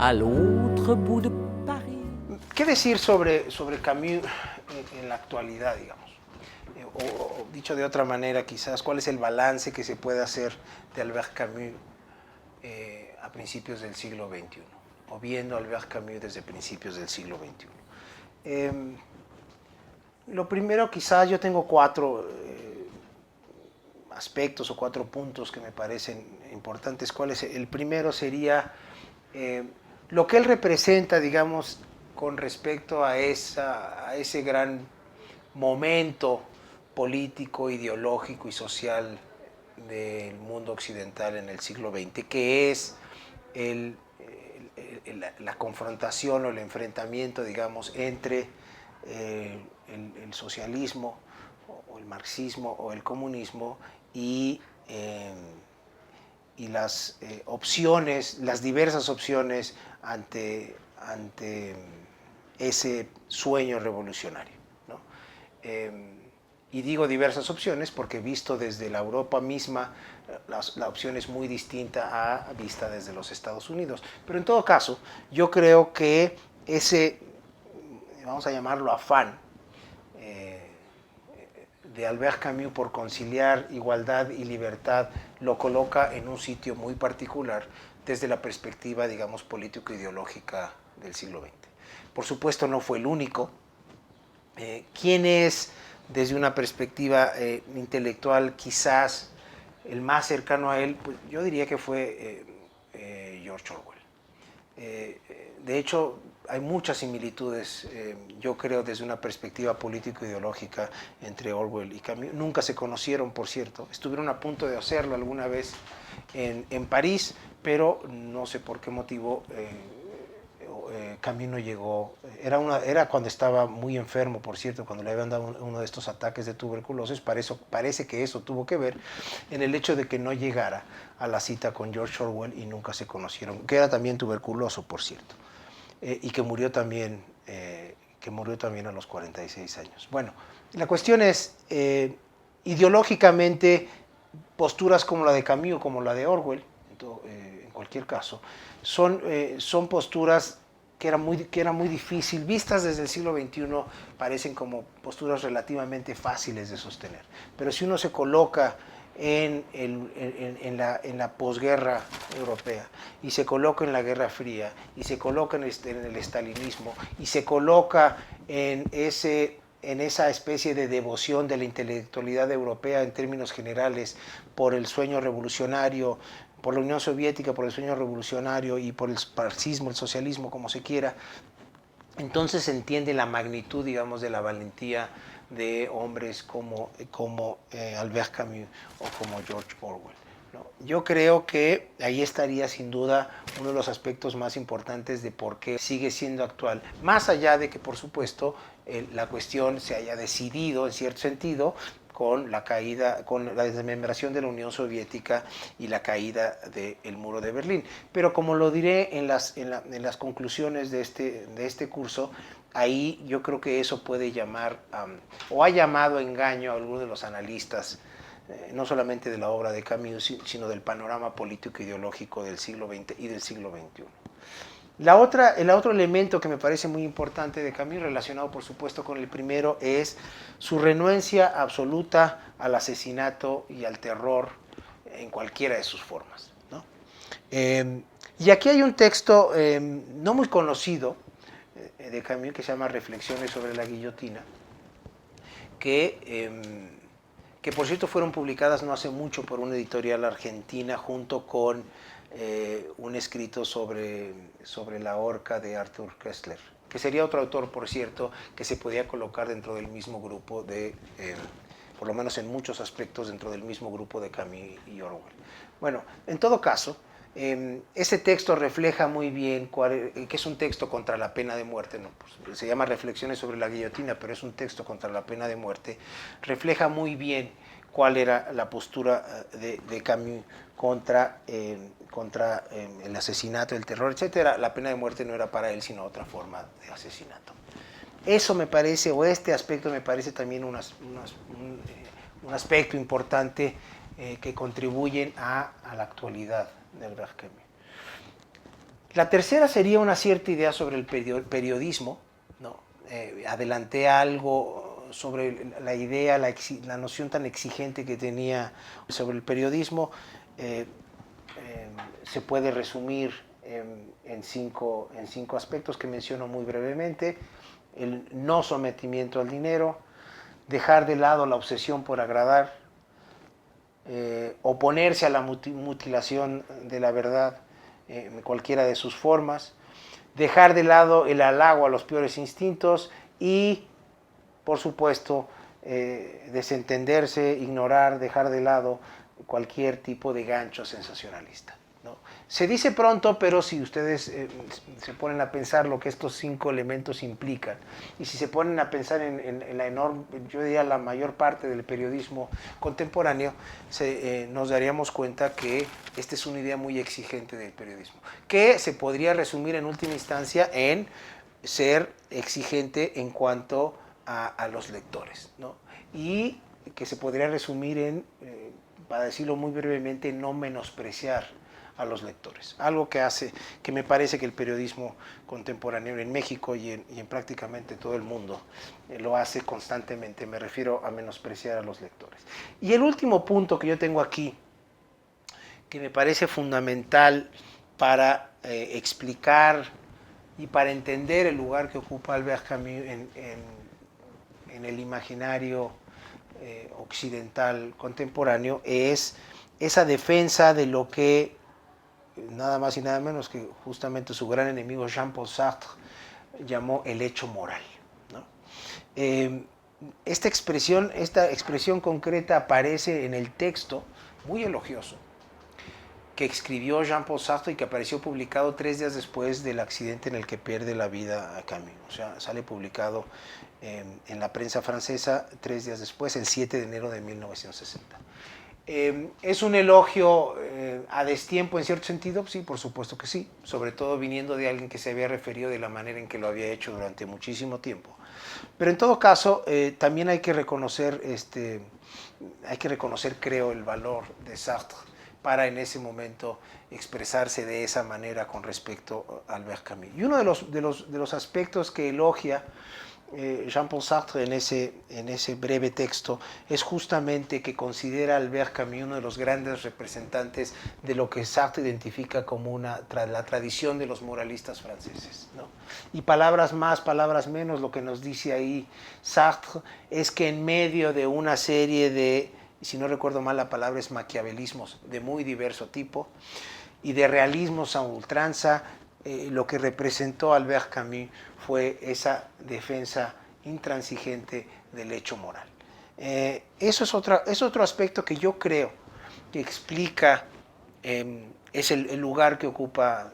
à l'autre bout de Paris. ¿Qué decir sobre Camus en la actualidad, digamos? O dicho de otra manera, quizás, ¿cuál es el balance que se puede hacer de Albert Camus a principios del siglo XXI? O viendo a Albert Camus desde principios del siglo XXI. Lo primero, quizás yo tengo cuatro aspectos o cuatro puntos que me parecen importantes. ¿Cuál es? El primero sería lo que él representa, digamos, con respecto a ese gran momento político, ideológico y social del mundo occidental en el siglo XX, que es la confrontación o el enfrentamiento, digamos, entre el socialismo o el marxismo o el comunismo y las opciones, las diversas opciones ante ese sueño revolucionario, ¿no? Y digo diversas opciones porque visto desde la Europa misma, la opción es muy distinta a vista desde los Estados Unidos. Pero en todo caso, yo creo que ese, vamos a llamarlo afán, de Albert Camus por conciliar igualdad y libertad lo coloca en un sitio muy particular desde la perspectiva, digamos, político-ideológica del siglo XX. Por supuesto no fue el único. ¿Quién es, desde una perspectiva intelectual, quizás el más cercano a él? Pues yo diría que fue George Orwell. De hecho, hay muchas similitudes, yo creo, desde una perspectiva político-ideológica entre Orwell y Camus. Nunca se conocieron, por cierto. Estuvieron a punto de hacerlo alguna vez en París, pero no sé por qué motivo Camus no llegó. Era cuando estaba muy enfermo, por cierto, cuando le habían dado uno de estos ataques de tuberculosis. Parece que eso tuvo que ver en el hecho de que no llegara a la cita con George Orwell y nunca se conocieron, que era también tuberculoso, por cierto, y que murió también a los 46 años. Bueno, la cuestión es, ideológicamente, posturas como la de Camus o como la de Orwell, en cualquier caso, son posturas que era muy difícil, vistas desde el siglo XXI, parecen como posturas relativamente fáciles de sostener. Pero si uno se coloca en la posguerra europea, y se coloca en la Guerra Fría, y se coloca en el estalinismo, y se coloca en esa especie de devoción de la intelectualidad europea en términos generales por el sueño revolucionario, por la Unión Soviética, por el sueño revolucionario y por el marxismo, el socialismo, como se quiera, entonces se entiende la magnitud, digamos, de la valentía de hombres como Albert Camus o como George Orwell, ¿no? Yo creo que ahí estaría sin duda uno de los aspectos más importantes de por qué sigue siendo actual, más allá de que, por supuesto, la cuestión se haya decidido en cierto sentido con la desmembración de la Unión Soviética y la caída del muro de Berlín. Pero como lo diré en las conclusiones de este curso, ahí yo creo que eso puede llamar, o ha llamado a engaño a algunos de los analistas, no solamente de la obra de Camus, sino del panorama político ideológico del siglo XX y del siglo XXI. El otro elemento que me parece muy importante de Camus, relacionado por supuesto con el primero, es su renuencia absoluta al asesinato y al terror en cualquiera de sus formas, ¿no? Y aquí hay un texto no muy conocido de Camus que se llama Reflexiones sobre la guillotina, que por cierto fueron publicadas no hace mucho por una editorial argentina junto con un escrito sobre la horca de Arthur Koestler, que sería otro autor, por cierto, que se podía colocar dentro del mismo grupo por lo menos en muchos aspectos, dentro del mismo grupo de Camus y Orwell. Bueno, en todo caso, ese texto refleja muy bien que es un texto contra la pena de muerte, ¿no? Pues, se llama Reflexiones sobre la guillotina, pero es un texto contra la pena de muerte. Refleja muy bien cuál era la postura de Camus contra el asesinato, el terror, etc. La pena de muerte no era para él, sino otra forma de asesinato. Eso me parece, o este aspecto me parece también un aspecto importante que contribuyen a la actualidad de Albert Camus. La tercera sería una cierta idea sobre el periodismo, ¿no? Adelanté algo sobre la idea, la noción tan exigente que tenía sobre el periodismo. Se puede resumir en cinco aspectos que menciono muy brevemente: el no sometimiento al dinero, dejar de lado la obsesión por agradar, oponerse a la mutilación de la verdad en cualquiera de sus formas, dejar de lado el halago a los peores instintos y, por supuesto, desentenderse, ignorar, dejar de lado cualquier tipo de gancho sensacionalista, ¿no? Se dice pronto, pero si ustedes se ponen a pensar lo que estos 5 elementos implican, y si se ponen a pensar en la enorme, yo diría la mayor parte del periodismo contemporáneo, nos daríamos cuenta que esta es una idea muy exigente del periodismo, que se podría resumir en última instancia en ser exigente en cuanto a los lectores, ¿no? Y que se podría resumir en, para decirlo muy brevemente, no menospreciar a los lectores. Algo que me parece que el periodismo contemporáneo en México y en prácticamente todo el mundo lo hace constantemente. Me refiero a menospreciar a los lectores. Y el último punto que yo tengo aquí, que me parece fundamental para explicar y para entender el lugar que ocupa Albert Camus en el imaginario occidental contemporáneo, es esa defensa de lo que nada más y nada menos que justamente su gran enemigo Jean-Paul Sartre llamó el hecho moral, ¿no? Esta expresión concreta aparece en el texto muy elogioso que escribió Jean-Paul Sartre y que apareció publicado 3 días después del accidente en el que pierde la vida a Camus. O sea, sale publicado en la prensa francesa 3 días después, el 7 de enero de 1960. ¿Es un elogio a destiempo en cierto sentido? Sí, por supuesto que sí, sobre todo viniendo de alguien que se había referido de la manera en que lo había hecho durante muchísimo tiempo. Pero en todo caso, también hay que reconocer, creo, el valor de Sartre para en ese momento expresarse de esa manera con respecto a Albert Camus. Y uno de los aspectos que elogia Jean-Paul Sartre en ese breve texto es justamente que considera a Albert Camus uno de los grandes representantes de lo que Sartre identifica como la tradición de los moralistas franceses, ¿no? Y palabras más, palabras menos, lo que nos dice ahí Sartre es que en medio de una serie de, si no recuerdo mal la palabra es maquiavelismos de muy diverso tipo y de realismos a ultranza, lo que representó Albert Camus fue esa defensa intransigente del hecho moral. Eso es otro aspecto que yo creo que explica es el lugar que ocupa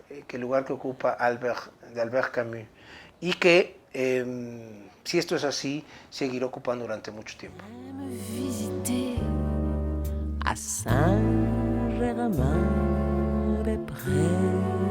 Albert Camus y que si esto es así seguirá ocupando durante mucho tiempo. À Saint-Germain-des-Prés.